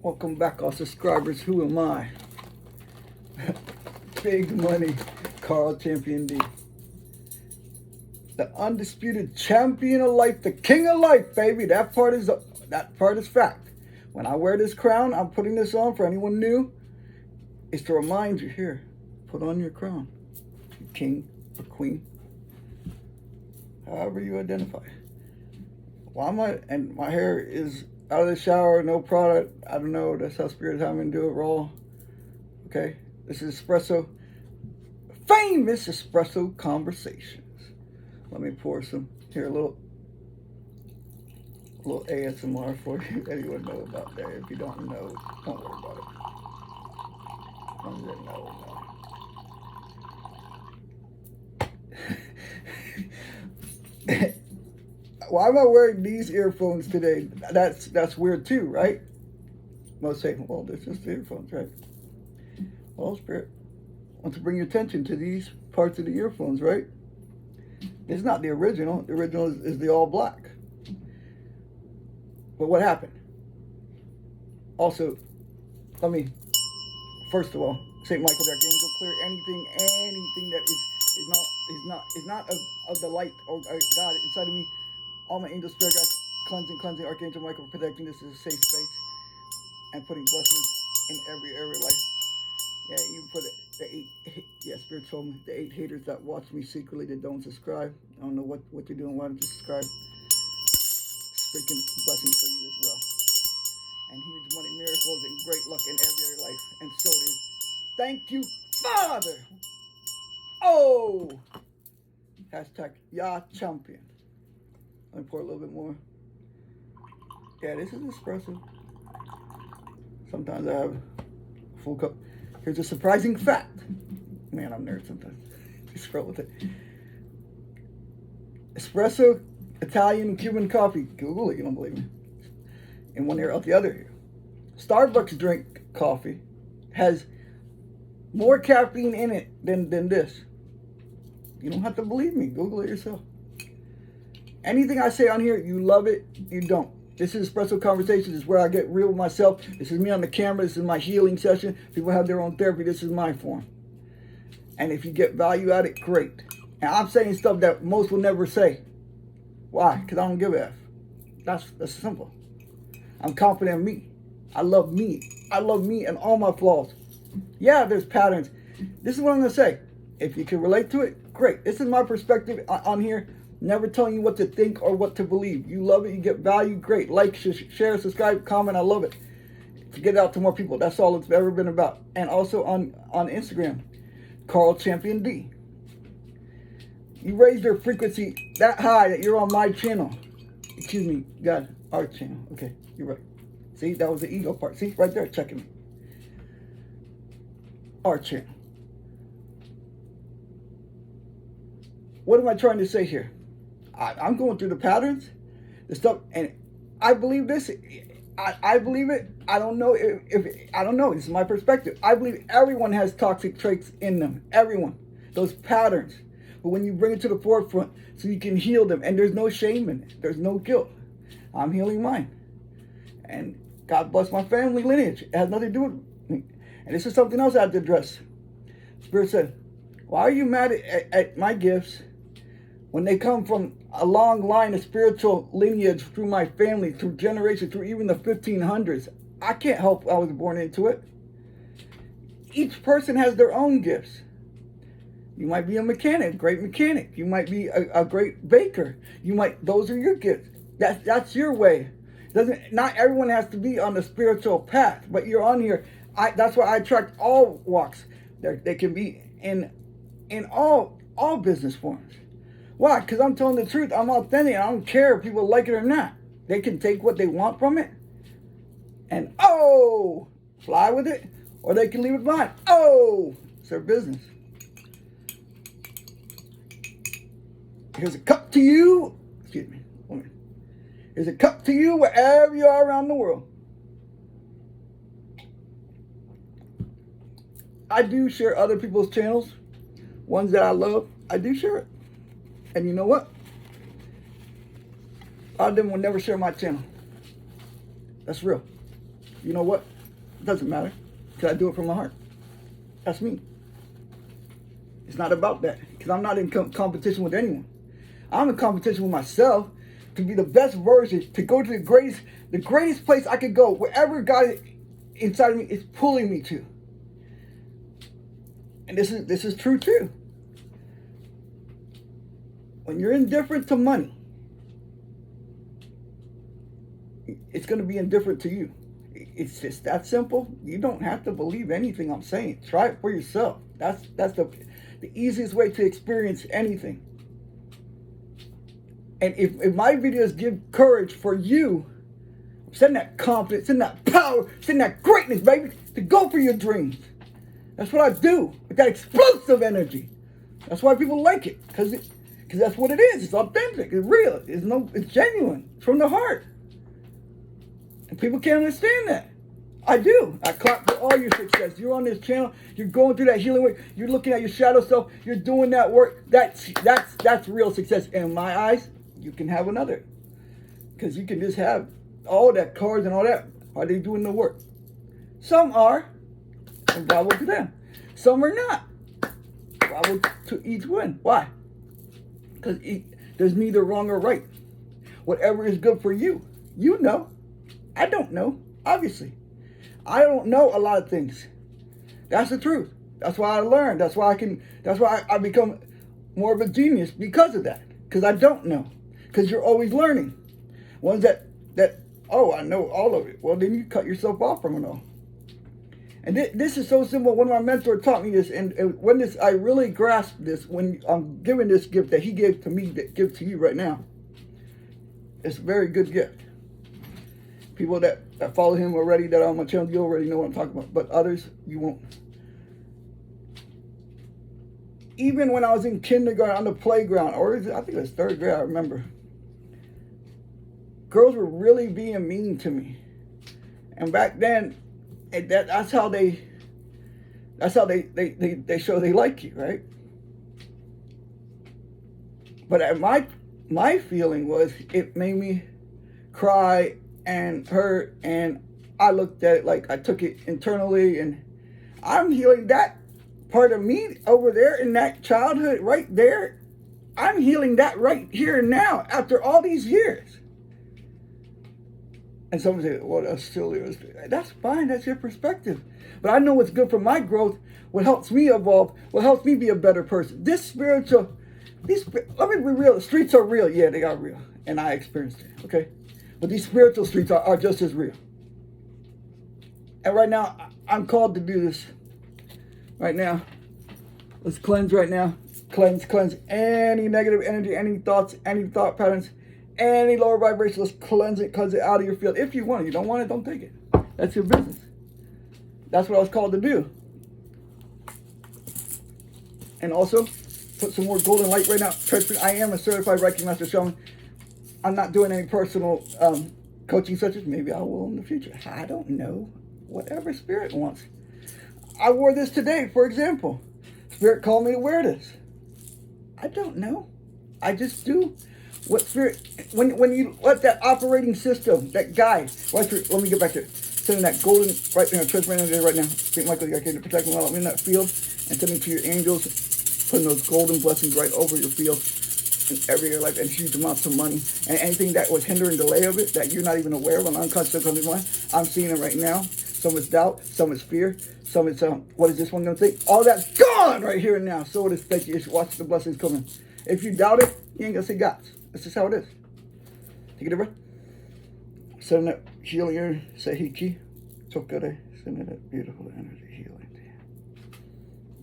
Welcome back, all subscribers. Who am I? Big money, Carl Champion D. The undisputed champion of life, the king of life, baby. That part is fact. When I wear this crown, I'm putting this on for anyone new. It's to remind you here, put on your crown. King or queen. However you identify. Why am I, and my hair is out of the shower, no product. I don't know, that's how Spirit's having me do it raw. Okay, this is Espresso. Famous Espresso Conversations. Let me pour some, here, a little ASMR for you that you would know about that. If you don't know, don't worry about it. Ones that know. Why am I wearing these earphones today? That's weird too, right? Most say, well, this is the earphones, right? Well, Spirit wants to bring your attention to these parts of the earphones, right? It's not the original. The original is the all black. But what happened? Also, let me, first of all, St. Michael the Archangel, clear anything that is not of the light or God inside of me. All my angel spirit guides, cleansing, Archangel Michael protecting. This is a safe space and putting blessings in every area of life. Yeah, even for the 8, yeah, Spirit told me, the 8 haters that watch me secretly that don't subscribe. I don't know what you're doing. Why don't you subscribe? Freaking blessings for you as well. And huge money, miracles, and great luck in every area of life. And so it is. Thank you, Father. Oh! Hashtag Yah Champion. Let me pour a little bit more. Yeah, this is espresso. Sometimes I have a full cup. Here's a surprising fact. Man, I'm nerd sometimes. Just roll with it. Espresso, Italian, Cuban coffee. Google it, you don't believe me. In one ear, out the other ear. Starbucks drink coffee has more caffeine in it than this. You don't have to believe me. Google it yourself. Anything I say on here, you love it, you don't. This is Espresso Conversations. This is where I get real with myself. This is me on the camera. This is my healing session. People have their own therapy. This is my form. And if you get value out of it, great. And I'm saying stuff that most will never say. Why? Because I don't give a F. That's simple. I'm confident in me. I love me. I love me and all my flaws. Yeah, there's patterns. This is what I'm going to say. If you can relate to it, great. This is my perspective on here. Never telling you what to think or what to believe. You love it, you get value, great. Like, share, subscribe, comment, I love it. To get it out to more people. That's all it's ever been about. And also on Instagram, Carl Champion D. You raise your frequency that high that you're on my channel. Excuse me, God, our channel. Okay, you're right. See, that was the ego part. See, right there, checking me. Our channel. What am I trying to say here? I'm going through the patterns, the stuff, and I believe this. I believe it. I don't know if I don't know. This is my perspective. I believe everyone has toxic traits in them. Everyone, those patterns. But when you bring it to the forefront, so you can heal them, and there's no shame in it. There's no guilt. I'm healing mine, and God bless my family lineage. It has nothing to do with me. And this is something else I have to address. Spirit said, "Why are you mad at my gifts?" When they come from a long line of spiritual lineage through my family, through generations, through even the 1500s, I can't help I was born into it. Each person has their own gifts. You might be a mechanic, great mechanic. You might be a great baker. Those are your gifts. That's your way. Not everyone has to be on the spiritual path, but you're on here. That's why I attract all walks. They can be in all business forms. Why? Because I'm telling the truth. I'm authentic. I don't care if people like it or not. They can take what they want from it and, fly with it. Or they can leave it behind. It's their business. Here's a cup to you. Excuse me. Here's a cup to you wherever you are around the world. I do share other people's channels. Ones that I love. I do share it. And you know what? A lot of them will never share my channel. That's real. You know what? It doesn't matter, because I do it from my heart. That's me. It's not about that, because I'm not in competition with anyone. I'm in competition with myself to be the best version, to go to the greatest place I could go, wherever God inside of me is pulling me to. And this is true too. When you're indifferent to money, it's going to be indifferent to you. It's just that simple. You don't have to believe anything I'm saying. Try it for yourself. That's the easiest way to experience anything. And if my videos give courage for you, send that confidence, send that power, send that greatness, baby, to go for your dreams. That's what I do with that explosive energy. That's why people like it, because that's what it is. It's authentic. It's real. It's genuine. It's from the heart. And people can't understand that. I do. I clap for all your success. You're on this channel. You're going through that healing work. You're looking at your shadow self. You're doing that work. That's real success. In my eyes, you can have another. Because you can just have all that cards and all that. Are they doing the work? Some are. And bravo to them. Some are not. Bravo to each one. Why? Because there's neither wrong or right. Whatever is good for you, you know. I don't know, obviously. I don't know a lot of things. That's the truth. That's why I learned. That's why I become more of a genius because of that. Because I don't know. Because you're always learning. Ones that, oh, I know all of it. Well, then you cut yourself off from it all. And this is so simple. One of my mentors taught me this, and when I really grasped this, when I'm giving this gift that he gave to me, that give to you right now. It's a very good gift. People that follow him already, that are on my channel, you already know what I'm talking about. But others, you won't. Even when I was in kindergarten on the playground, or I think it was third grade, I remember. Girls were really being mean to me. And back then, that's how they show they like you, right? But my feeling was, it made me cry and hurt, and I looked at it like I took it internally, and I'm healing that part of me over there in that childhood right there. I'm healing that right here and now after all these years. And someone say, well, that's still, that's fine, that's your perspective. But I know what's good for my growth, what helps me evolve, what helps me be a better person. Let me be real, the streets are real. Yeah, they are real. And I experienced it, okay? But these spiritual streets are just as real. And right now, I'm called to do this. Right now. Let's cleanse right now. Cleanse any negative energy, any thoughts, any thought patterns, any lower vibration. Let's cleanse it out of your field. If you want it. You don't want it, don't take it. That's your business. That's what I was called to do. And also, put some more golden light right now. I am a certified Reiki Master Shaman. I'm not doing any personal coaching sessions. Maybe I will in the future. I don't know. Whatever Spirit wants. I wore this today, for example. Spirit called me to wear this. I don't know. I just do what Spirit... When you let that operating system, that guide... Let me get back to it. Sending that golden... Right now, transparent energy right now. St. Michael, I can protect me while I'm in that field. And sending to your angels. Putting those golden blessings right over your field. In every area, like, and huge amounts of money, and anything that was hindering delay of it that you're not even aware of, an unconscious mind, I'm seeing it right now. Some is doubt, some is fear, some is what is this one going to think? All that's gone right here and now. So it is. Thank you. Watch the blessings coming. If you doubt it, you ain't gonna say God. That's just how it is. Take a deep breath. Send that healing energy. Say Hiki. Tokare. Send that beautiful energy healing.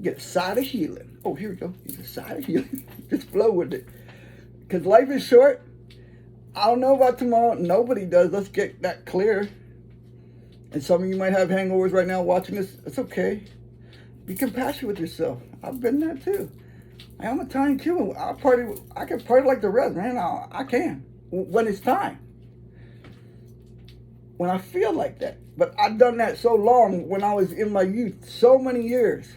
Get a side of healing. Oh, here we go. Get a side of healing. Just flow with it. Because life is short. I don't know about tomorrow. Nobody does. Let's get that clear. And some of you might have hangovers right now watching this. It's okay. Be compassionate with yourself. I've been there too. I'm a tiny Cuban. I can party like the rest, man. I can. When it's time. When I feel like that. But I've done that so long when I was in my youth. So many years.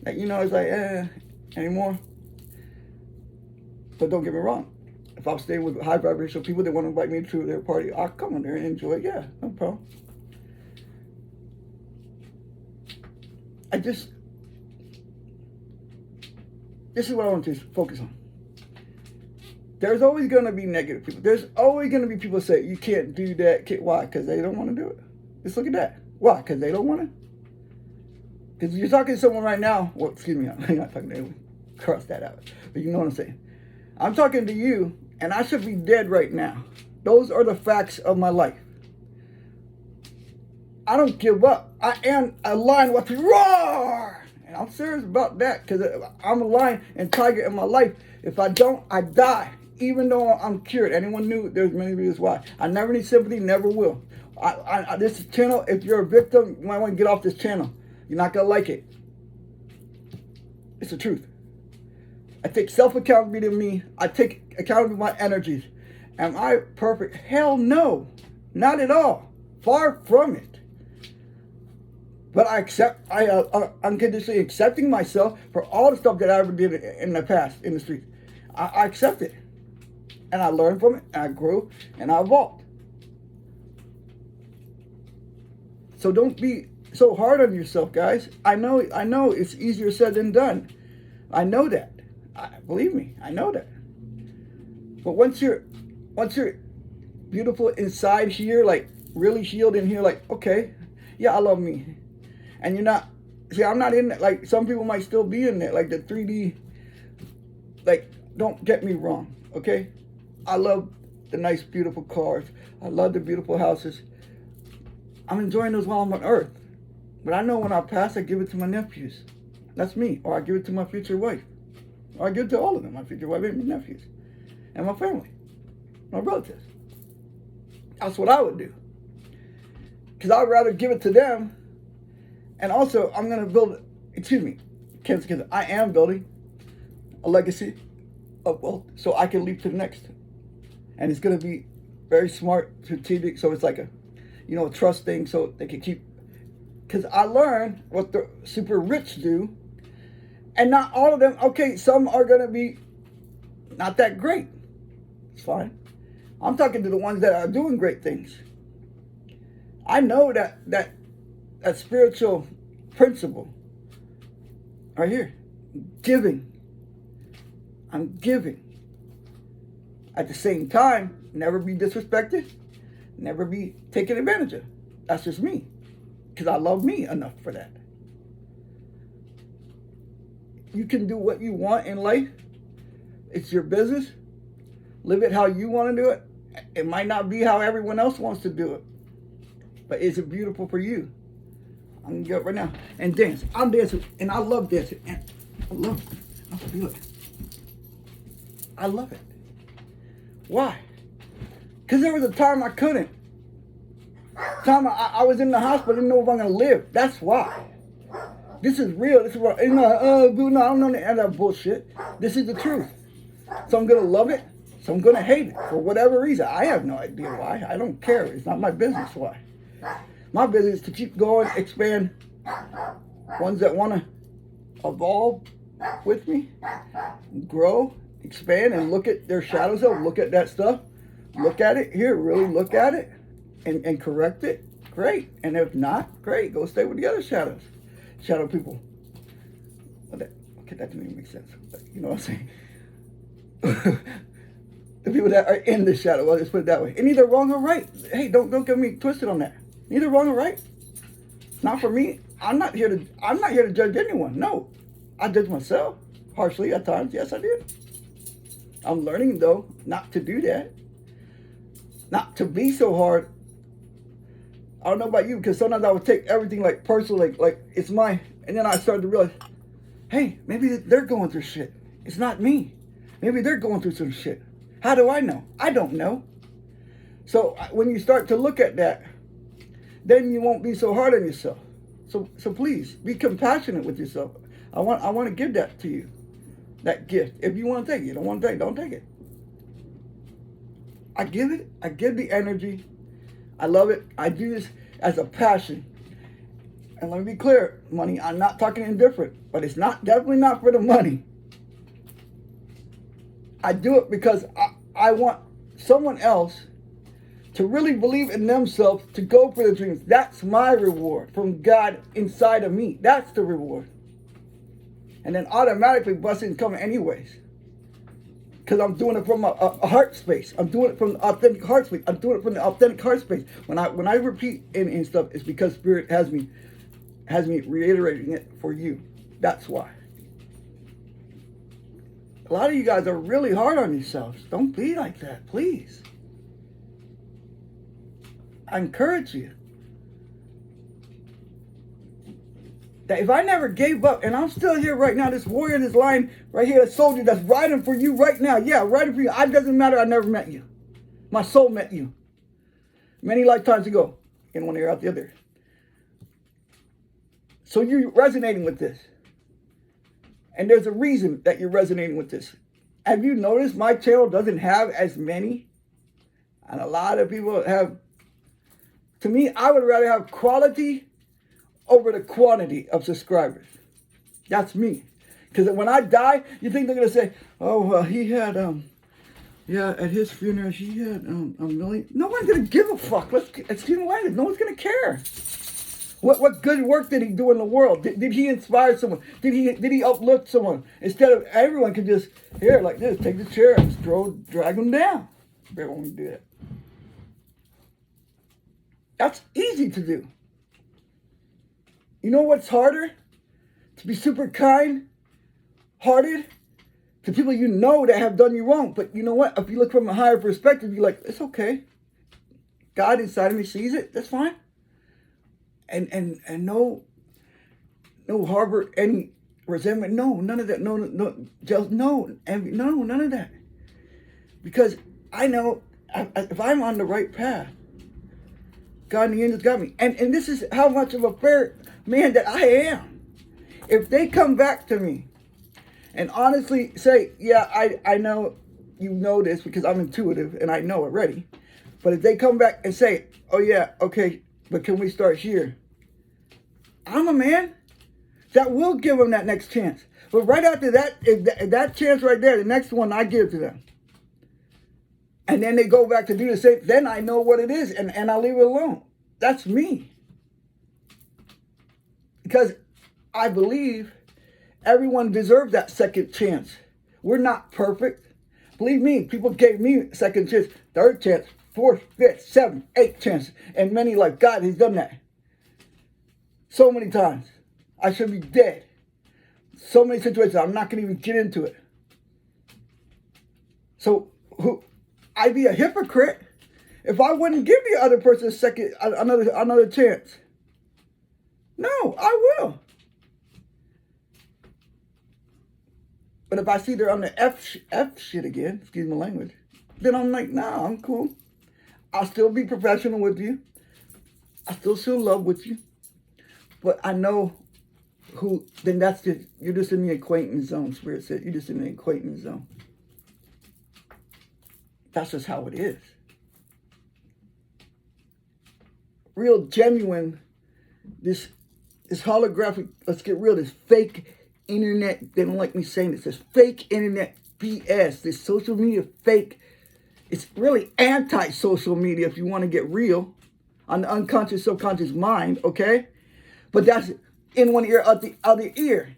That, it's like, anymore. But don't get me wrong. If I'm staying with high vibrational people that want to invite me to their party, I'll come in there and enjoy it. Yeah, no problem. this is what I want to focus on. There's always going to be negative people. There's always going to be people say, you can't do that. Why? Because they don't want to do it. Just look at that. Why? Because they don't want to? Because you're talking to someone right now. Well, excuse me, I'm not talking to anyone. Cross that out. But you know what I'm saying. I'm talking to you, and I should be dead right now. Those are the facts of my life. I don't give up. I am a lion with a roar. And I'm serious about that, because I'm a lion and tiger in my life. If I don't, I die. Even though I'm cured. Anyone knew there's many reasons why. I never need sympathy, never will. This channel, if you're a victim, you might want to get off this channel. You're not going to like it. It's the truth. I take self-accountability of me. I take accountability of my energies. Am I perfect? Hell no. Not at all. Far from it. But I accept, unconditionally accepting myself for all the stuff that I ever did in the past, in the streets. I accept it. And I learned from it, and I grew, and I evolved. So don't be so hard on yourself, guys. I know it's easier said than done. I know that. Believe me, I know that. But once you're beautiful inside here, like really healed in here, like, okay, yeah, I love me. And you're not, see, I'm not in that, like some people might still be in there, like the 3D, like, don't get me wrong, okay? I love the nice, beautiful cars. I love the beautiful houses. I'm enjoying those while I'm on earth. But I know when I pass, I give it to my nephews. That's me. Or I give it to my future wife. Or I give it to all of them, my future wife and my nephews. And my family. My relatives. That's what I would do. Because I'd rather give it to them. And also, I'm going to build, I am building a legacy of wealth so I can leap to the next. And it's going to be very smart, strategic, so it's like a, a trust thing, so they can keep, because I learned what the super rich do, and not all of them, okay, some are going to be not that great. It's fine. I'm talking to the ones that are doing great things. I know that spiritual principle right here, giving. I'm giving. At the same time, never be disrespected, never be taken advantage of. That's just me, because I love me enough for that. You can do what you want in life. It's your business. Live it how you want to do it. It might not be how everyone else wants to do it, but is it beautiful for you? I'm going to get up right now and dance. I'm dancing, and I love dancing. And I love it. I feel it. I love it. Why? Because there was a time I couldn't. Time I was in the hospital, didn't know if I'm going to live. That's why. This is real. This is what, no, I don't know any of that bullshit. This is the truth. So I'm going to love it. So I'm going to hate it for whatever reason. I have no idea why. I don't care. It's not my business why. My business is to keep going, expand. Ones that want to evolve with me, grow, expand, and look at their shadows up, look at that stuff, look at it here, really look at it, and correct it, great. And if not, great, go stay with the other shadow people. Okay, that didn't even make sense, but you know what I'm saying? The people that are in the shadow, I'll just put it that way. And neither wrong or right. Hey, don't get me twisted on that. Neither wrong or right. Not for me. I'm not here to judge anyone. No. I judge myself harshly at times. Yes, I did. I'm learning, though, not to do that. Not to be so hard. I don't know about you, because sometimes I would take everything like personal, like it's mine. And then I started to realize, hey, maybe they're going through shit. It's not me. Maybe they're going through some shit. How do I know? I don't know. So when you start to look at that, then you won't be so hard on yourself. So please, be compassionate with yourself. I want to give that to you. That gift. If you want to take it, you don't want to take it, don't take it. I give it. I give the energy. I love it. I do this as a passion. And let me be clear, money, I'm not talking indifferent, but it's definitely not for the money. I do it because I want someone else to really believe in themselves, to go for the dreams. That's my reward from God inside of me. That's the reward. And then automatically blessings come anyways. Because I'm doing it from a heart space. I'm doing it from the authentic heart space. I'm doing it from the authentic heart space. When I repeat and stuff, it's because Spirit has me reiterating it for you. That's why. A lot of you guys are really hard on yourselves. Don't be like that, please. I encourage you. That if I never gave up, and I'm still here right now, this warrior, this lion right here, a soldier that's riding for you right now. Yeah, riding for you. It doesn't matter. I never met you. My soul met you many lifetimes ago. In one ear, out the other. So you're resonating with this. And there's a reason that you're resonating with this. Have you noticed my channel doesn't have as many? And a lot of people have. To me, I would rather have quality over the quantity of subscribers. That's me. Because when I die, you think they're going to say, oh, he had, at his funeral, he had a million. No one's going to give a fuck. Excuse me, language. No one's going to care. What good work did he do in the world? Did he inspire someone? Did he uplift someone? Instead of everyone could just, here, like this, take the chair and drag them down. Everyone would do that. That's easy to do. You know what's harder? To be super kind-hearted to people you know that have done you wrong. But you know what? If you look from a higher perspective, you're like, it's okay. God inside of me sees it. That's fine. And no harbor any resentment. No, none of that. No, jealous. No, envy. No, none of that. Because I know if I'm on the right path, God and the angels got me. And this is how much of a fair man that I am. If they come back to me and honestly say, yeah, I know you know this because I'm intuitive and I know already. But if they come back and say, oh yeah, okay, but can we start here? I'm a man that will give them that next chance. But right after that, if that chance right there, the next one I give to them. And then they go back to do the same, then I know what it is and I leave it alone. That's me. Because I believe everyone deserves that second chance. We're not perfect. Believe me, people gave me second chance, third chance, fourth, fifth, seventh, eighth chance. And many like God has done that. So many times. I should be dead. So many situations. I'm not going to even get into it. So I'd be a hypocrite if I wouldn't give the other person another chance. No, I will. But if I see they're on the F shit again, excuse my language, then I'm like, nah, I'm cool. I'll still be professional with you. I still show love with you. But I know who, then you're just in the acquaintance zone, Spirit said. You're just in the acquaintance zone. That's just how it is. Real genuine, this holographic, let's get real, this fake internet, they don't like me saying this fake internet BS, this social media fake, it's really anti-social media if you want to get real, on the unconscious, subconscious mind, okay? But that's in one ear, out the other ear.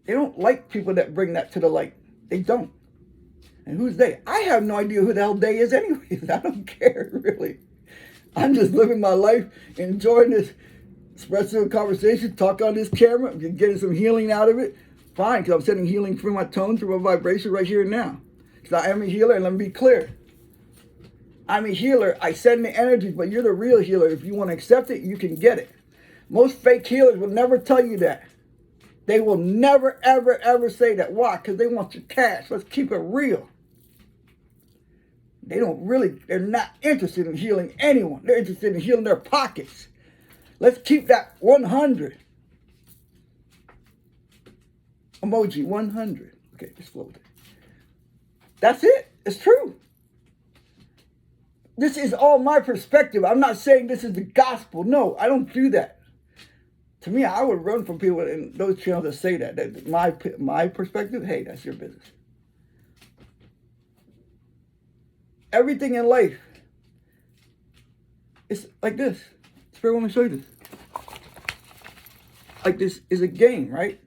They don't like people that bring that to the light. They don't. And who's they? I have no idea who the hell they is anyways. I don't care, really. I'm just living my life, enjoying this espresso conversation, talk on this camera. If you're getting some healing out of it, fine, because I'm sending healing through my tone, through my vibration right here and now. Because I am a healer, and let me be clear. I'm a healer. I send the energy, but you're the real healer. If you want to accept it, you can get it. Most fake healers will never tell you that. They will never, ever, ever say that. Why? Because they want your cash. Let's keep it real. They're not interested in healing anyone. They're interested in healing their pockets. Let's keep that 100. Emoji 100. Okay, just float it. That's it. It's true. This is all my perspective. I'm not saying this is the gospel. No, I don't do that. To me, I would run from people in those channels that say that my perspective, hey, that's your business. Everything in life, it's like this. Spirit, want me to show you this. Like this is a game, right?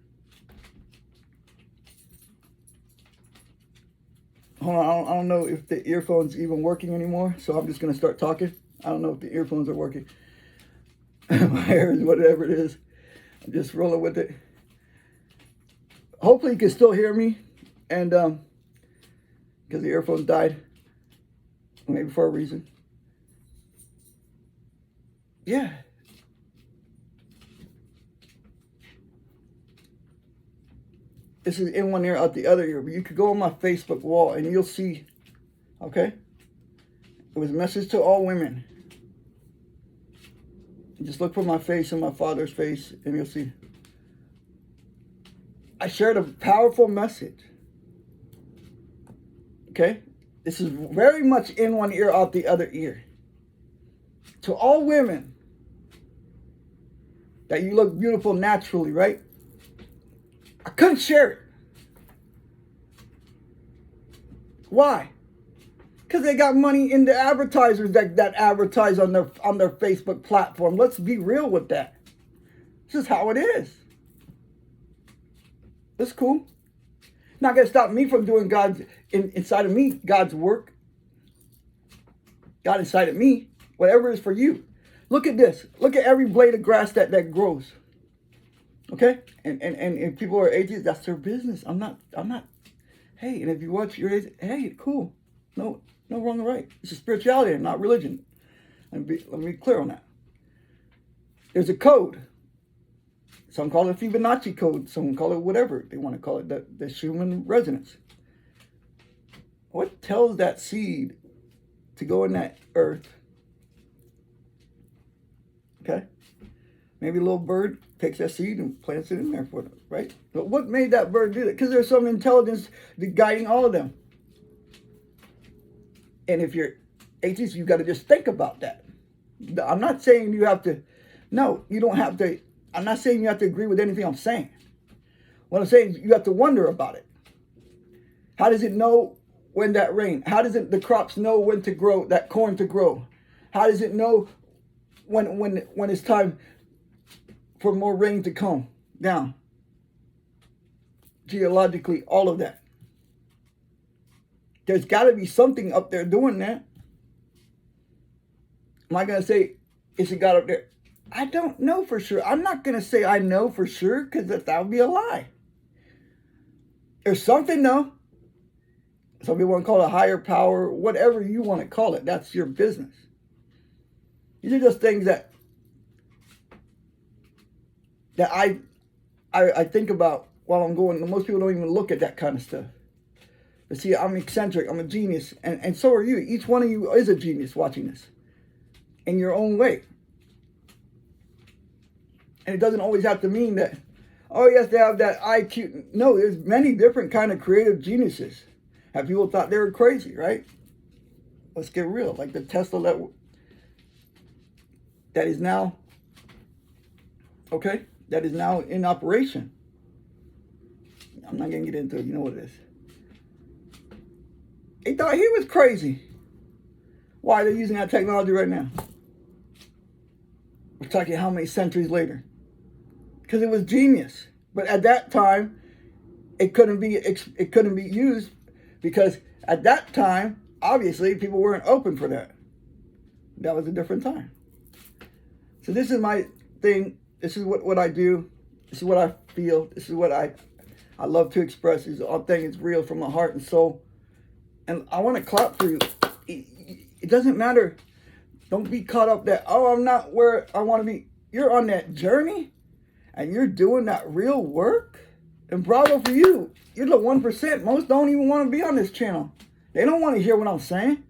Hold on, I don't know if the earphone's even working anymore, so I'm just going to start talking. I don't know if the earphones are working. My hair is whatever it is. I'm just rolling with it. Hopefully you can still hear me, and because the earphones died, maybe for a reason. Yeah. This is in one ear, out the other ear. But you could go on my Facebook wall and you'll see, okay? It was a message to all women. Just look for my face and my father's face and you'll see. I shared a powerful message. Okay? This is very much in one ear, out the other ear. To all women, that you look beautiful naturally, right? I couldn't share it. Why? Because they got money in the advertisers that advertise on their Facebook platform. Let's be real with that. This is how it is. It's cool. Not going to stop me from doing inside of me, God's work. God inside of me, whatever is for you. Look at this. Look at every blade of grass that grows. Okay? And if people are atheists, that's their business. I'm not. Hey, and if you watch your atheist, hey, cool. No wrong or right. It's a spirituality, not religion. Let me be clear on that. There's a code. Some call it Fibonacci code. Some call it whatever they want to call it. The Shaman resonance. What tells that seed to go in that earth? Okay? Maybe a little bird takes that seed and plants it in there for them, right? But what made that bird do that? Because there's some intelligence guiding all of them. And if you're atheist, you got to just think about that. I'm not saying you have to. No, you don't have to. I'm not saying you have to agree with anything I'm saying. What I'm saying is you have to wonder about it. How does it know when that rain? How does the crops know when to grow, that corn to grow? How does it know when it's time for more rain to come down? Geologically, all of that. There's got to be something up there doing that. Am I going to say, is it God up there? I don't know for sure. I'm not going to say I know for sure because that would be a lie. There's something though. Some people want to call it a higher power, whatever you want to call it. That's your business. These are just things that I think about while I'm going. Most people don't even look at that kind of stuff. But see, I'm eccentric. I'm a genius. And so are you. Each one of you is a genius watching this. In your own way. And it doesn't always have to mean that, oh, yes, they have that IQ. No, there's many different kind of creative geniuses. Have people thought they were crazy, right? Let's get real. Like the Tesla that is now, okay, that is now in operation. I'm not going to get into it. You know what it is. They thought he was crazy. Why are they using that technology right now? We're talking how many centuries later? Because it was genius. But at that time, it couldn't be used because at that time, obviously, people weren't open for that. That was a different time. So this is my thing. This is what I do. This is what I feel. This is what I love to express. These all things real from my heart and soul. And I want to clap for you. It doesn't matter. Don't be caught up that, oh, I'm not where I want to be. You're on that journey and you're doing that real work. And bravo for you. You're the 1%. Most don't even want to be on this channel. They don't want to hear what I'm saying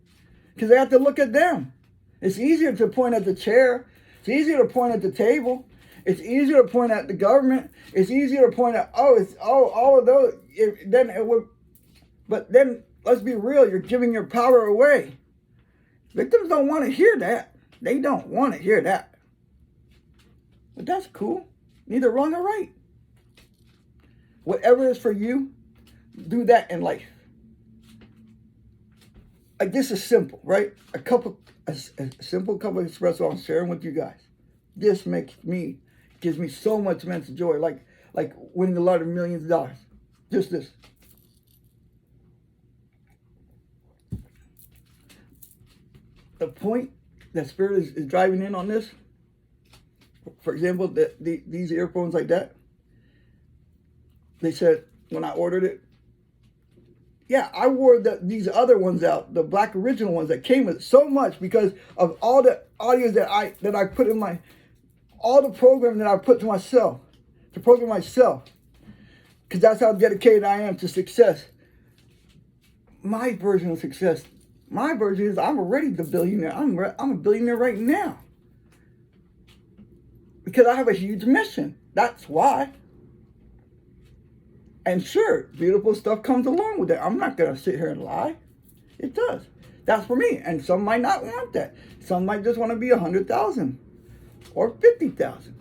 because they have to look at them. It's easier to point at the chair. It's easier to point at the table. It's easier to point at the government. It's easier to point at, all of those. But then let's be real. You're giving your power away. Victims don't want to hear that. They don't want to hear that. But that's cool. Neither wrong or right. Whatever is for you, do that in life. like this is simple, right? A simple cup of espresso I'm sharing with you guys. This gives me so much immense joy, like winning a lot of millions of dollars. Just this. The point that Spirit is driving in on this, for example, these earphones like that, they said when I ordered it, yeah, I wore these other ones out, the black original ones that came with it so much because of all the audios that I put in all the programming that I put to myself, to program myself, because that's how dedicated I am to success. My version of success, my version is I'm already the billionaire. I'm a billionaire right now because I have a huge mission. That's why. And sure, beautiful stuff comes along with it. I'm not going to sit here and lie. It does. That's for me. And some might not want that. Some might just want to be 100,000 or 50,000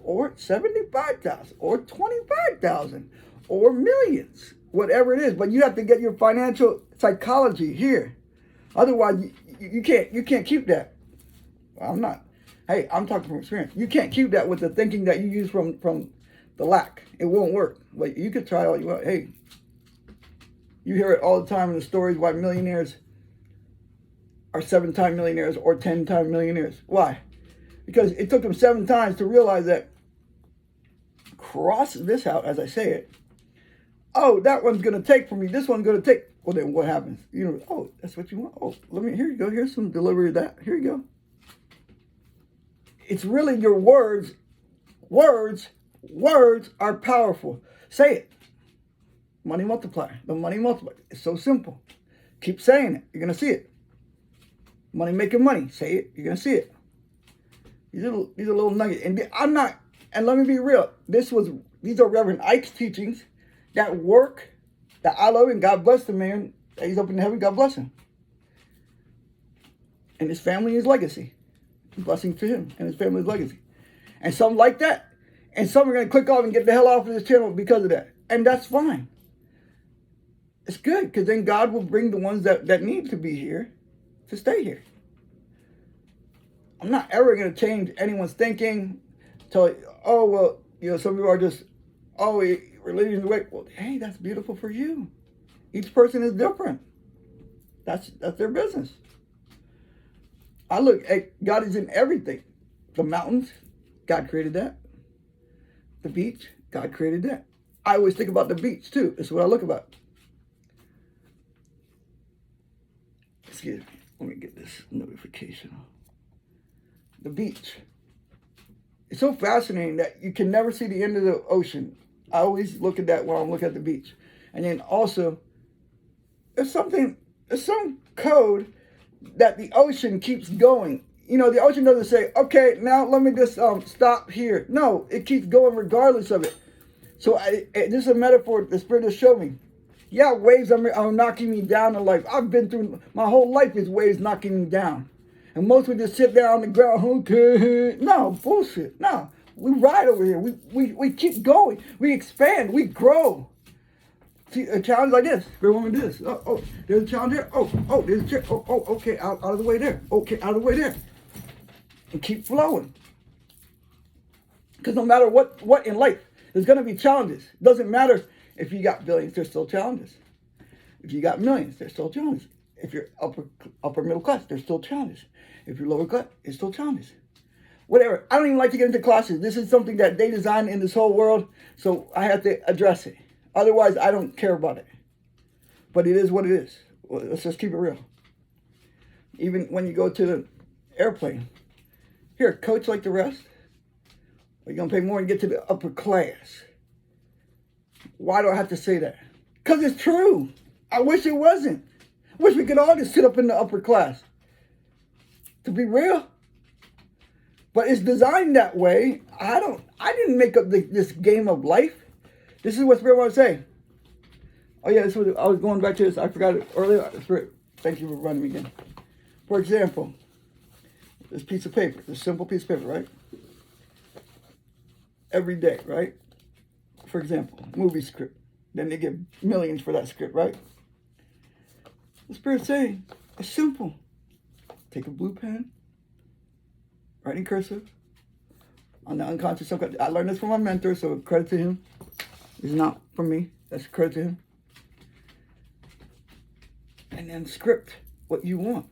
or 75,000 or 25,000 or millions, whatever it is. But you have to get your financial psychology here. Otherwise, you can't keep that. I'm talking from experience. You can't keep that with the thinking that you use from the lack. It won't work. But you could try all you want. Hey, you hear it all the time in the stories why millionaires are 7-time millionaires or 10-time millionaires. Why? Because it took them 7 times to realize that cross this out, as I say it. Oh, that one's going to take from me. This one's going to take. Well, then what happens? Oh, that's what you want. Oh, here you go. Here's some delivery of that. Here you go. It's really your words. Words are powerful. Say it. Money multiplier. The money multiplier. It's so simple. Keep saying it. You're going to see it. Money making money. Say it. You're going to see it. These are little nuggets. And let me be real. These are Reverend Ike's teachings that work, that I love, and God bless the man. He's up in heaven. God bless him. And his family, his legacy. Blessing to him and his family's legacy. And some like that. And some are going to click off and get the hell off of this channel because of that. And that's fine. It's good, because then God will bring the ones that need to be here to stay here. I'm not ever going to change anyone's thinking. Tell, oh, well, some people are just, religion is the way. Well, hey, that's beautiful for you. Each person is different. That's their business. I look at God is in everything. The mountains, God created that. The beach, God created that. I always think about the beach too. That's what I look about. Excuse me. Let me get this notification. The beach. It's so fascinating that you can never see the end of the ocean. I always look at that while I'm looking at the beach. And then also, there's some code that the ocean keeps going. The ocean doesn't say, okay, now let me just stop here. No, it keeps going regardless of it. So this is a metaphor the Spirit has shown me. Yeah, waves are knocking me down in life. I've been through, my whole life is waves knocking me down. And most would just sit there on the ground, okay. No, bullshit. No, we ride over here. We keep going. We expand. We grow. See, a challenge like this. Great woman, do this. Oh, there's a challenge there. Oh, there's a chair. Oh, okay, out of the way there. Okay, out of the way there. And keep flowing. Because no matter what in life, there's going to be challenges. It doesn't matter if you got billions, there's still challenges. If you got millions, there's still challenges. If you're upper middle class, there's still challenges. If you're lower class, there's still challenges. Whatever. I don't even like to get into classes. This is something that they designed in this whole world, so I have to address it. Otherwise, I don't care about it. But it is what it is. Well, let's just keep it real. Even when you go to the airplane, here, coach like the rest. Or you're going to pay more and get to the upper class. Why do I have to say that? Because it's true. I wish it wasn't. I wish we could all just sit up in the upper class. To be real. But it's designed that way. I didn't make up this game of life. This is what Spirit wants to say. Oh yeah, I was going back to this. I forgot it earlier. Spirit, thank you for running me again. For example, this piece of paper, this simple piece of paper, right? Every day, right? For example, movie script. Then they get millions for that script, right? The Spirit's saying, it's simple. Take a blue pen, write in cursive, on the unconscious, subconscious. I learned this from my mentor, so credit to him. It's not from me. That's credit to him. And then script what you want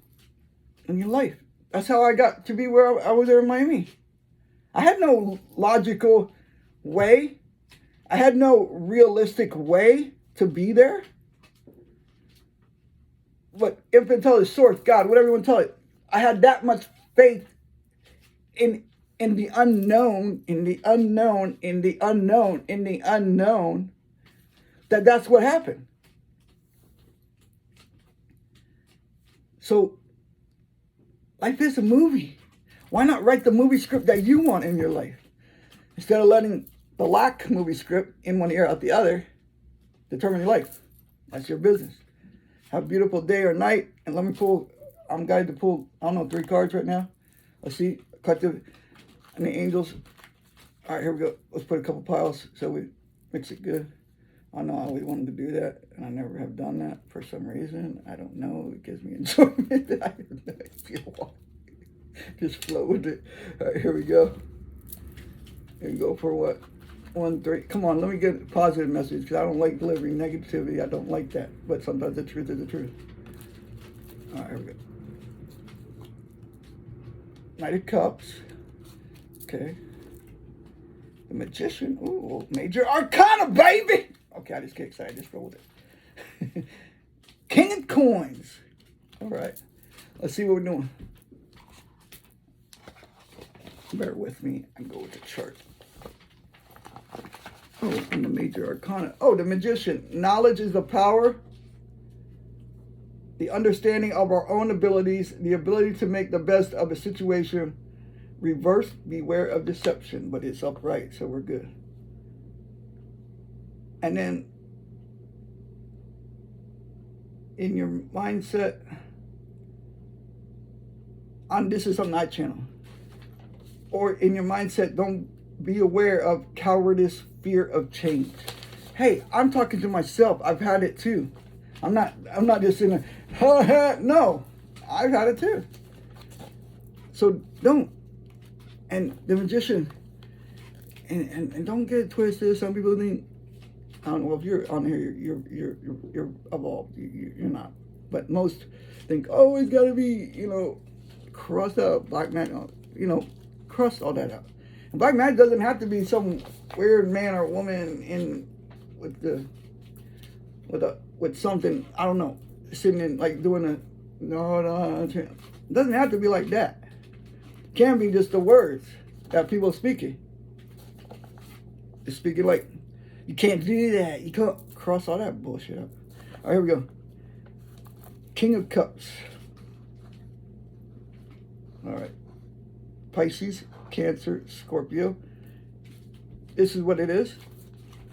in your life. That's how I got to be where I was there in Miami. I had no logical way. I had no realistic way to be there. But infinite intelligence, source, God, whatever you want to tell it. I had that much faith in the unknown, that's what happened. So, life is a movie. Why not write the movie script that you want in your life? Instead of letting the lack movie script in one ear, out the other, determine your life. That's your business. Have a beautiful day or night. And let me pull, I'm guided to pull, 3 cards right now. Let's see, collective and the angels. All right, here we go. Let's put a couple piles so we mix it good. I know I always wanted to do that, and I never have done that for some reason. I don't know. It gives me enjoyment. I have no idea why. Just flow with it. All right, here we go. Here we go for what? 1, 3. Come on, let me get a positive message, because I don't like delivering negativity. I don't like that. But sometimes the truth is the truth. All right, here we go. Knight of Cups. Okay. The Magician. Ooh, Major Arcana, baby! Okay, I just get excited. Just roll with it. King of Coins. All right. Let's see what we're doing. Bear with me. I go with the chart. Oh, and the Major Arcana. Oh, the Magician. Knowledge is the power. The understanding of our own abilities. The ability to make the best of a situation. Reverse, beware of deception. But it's upright, so we're good. And then, in your mindset, this is something I channel. Or in your mindset, don't be aware of cowardice, fear of change. Hey, I'm talking to myself. I've had it too. I'm not just in a, no, I've had it too. So don't. And the Magician, and don't get it twisted. Some people think, I don't know if you're on here, you're evolved. You're not. But most think, oh, it's got to be, crossed out. Black man, cross all that out. And black magic doesn't have to be some weird man or woman with something, I don't know, sitting in, like doing it doesn't have to be like that. It can be just the words that people are speaking. They're speaking like, you can't do that. You can't cross all that bullshit up. All right, here we go. King of Cups. All right. Pisces, Cancer, Scorpio. This is what it is.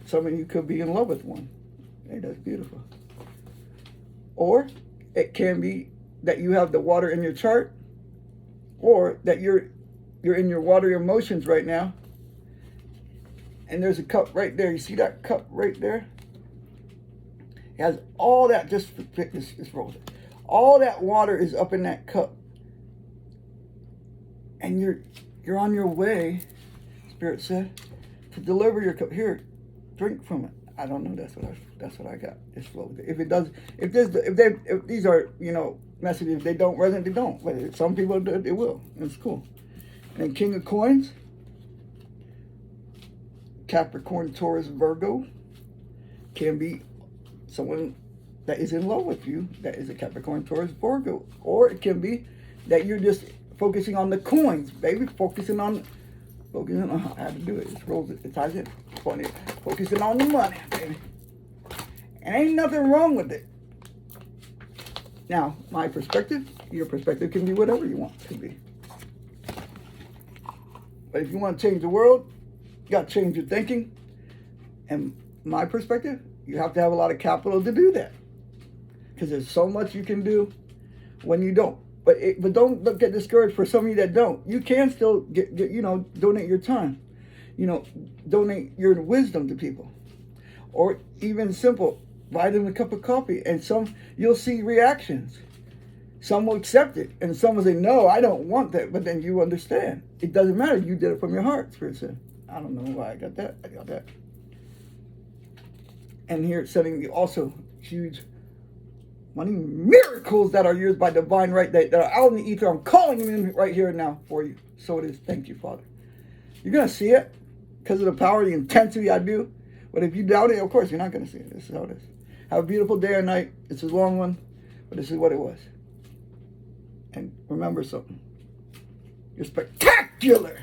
Some of you could be in love with one. Hey, that's beautiful. Or it can be that you have the water in your chart, or that you're in your water emotions right now. And there's a cup right there. You see that cup right there? It has all that, just roll it. All that water is up in that cup. And you're on your way, Spirit said, to deliver your cup. Here, drink from it. I don't know. That's what I got. Just flow with it. If these are messages, they don't resonate, they don't. But some people it will. It's cool. And then King of Coins. Capricorn, Taurus, Virgo. Can be someone that is in love with you. That is a Capricorn, Taurus, Virgo. Or it can be that you're just focusing on the coins, baby. Focusing on I had to do it. It rolls it. It ties it. Funny. Focusing on the money, baby. And ain't nothing wrong with it. Now, my perspective, your perspective can be whatever you want it to be. But if you want to change the world, you got to change your thinking. And my perspective, you have to have a lot of capital to do that. Because there's so much you can do when you don't. But don't get discouraged for some of you that don't. You can still donate your time. Donate your wisdom to people. Or even simple, buy them a cup of coffee, and some you'll see reactions. Some will accept it, and some will say, no, I don't want that. But then you understand. It doesn't matter. You did it from your heart, Spirit said. I don't know why I got that. I got that. And here it's sending also huge money miracles that are yours by divine right, that are out in the ether. I'm calling them in right here and now for you. So it is. Thank you, Father. You're going to see it because of the power, the intensity I do. But if you doubt it, of course, you're not going to see it. This is how it is. Have a beautiful day or night. It's a long one, but this is what it was. And remember something. You're spectacular.